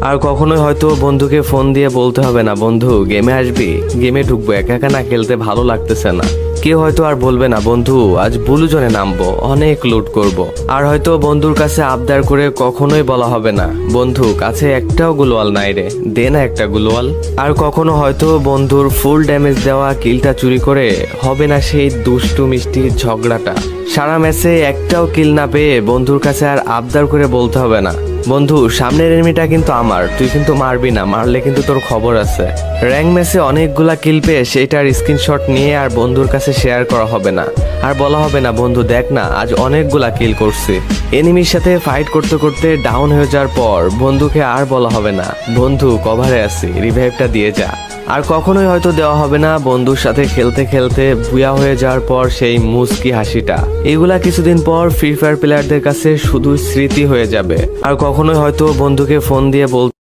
আর কখনোই হয়তো বন্ধুকে ফোন দিয়ে বলতে হবে না বন্ধু গেমে আসবি, গেমে ঢুকবো, একা একা না খেলতে ভালো লাগতেছে না। কেউ হয়তো আর বলবে না বন্ধু আজ ব্লু জোনে নামবো, অনেক লুট করব। আর হয়তো বন্ধুর কাছে আবদার করে কখনোই বলা হবে না বন্ধু কাছে একটাও গ্লোয়াল নাই রে, দে না একটা গ্লোয়াল। আর কখনো হয়তো বন্ধুর ফুল ড্যামেজ দেওয়া কিলটা চুরি করে হবে না সেই দুষ্টু মিষ্টি ঝগড়াটা। সারা ম্যাচে একটাও কিল না পেয়ে বন্ধুর কাছে আর আবদার করে বলতে হবে না বন্ধু সামনের এনিমিটা কিন্তু আমার, তুই কিন্তু মারবি না, মারলে কিন্তু তোর খবর আছে। র্যাঙ্ক ম্যাচে অনেকগুলা কিল পেয়ে সেটার স্ক্রিনশট নিয়ে আর বন্ধুর কাছে শেয়ার করা হবে না, আর বলা হবে না বন্ধু দেখ না আজ অনেকগুলা কিল করছি। এনিমির সাথে ফাইট করতে করতে ডাউন হয়ে যাওয়ার পর বন্ধুকে আর বলা হবে না বন্ধু কভারে আছি, রিভাইভটা দিয়ে যা। আর কখনোই হয়তো দেওয়া হবে না বন্ধুর সাথে খেলতে খেলতে বুয়া হয়ে যাওয়ার পর সেই মুস্কি হাসিটা। এগুলা কিছুদিন পর ফ্রি ফায়ার প্লেয়ারদের কাছে শুধু স্মৃতি হয়ে যাবে। আর কখনোই হয়তো বন্ধুকে ফোন দিয়ে বলতে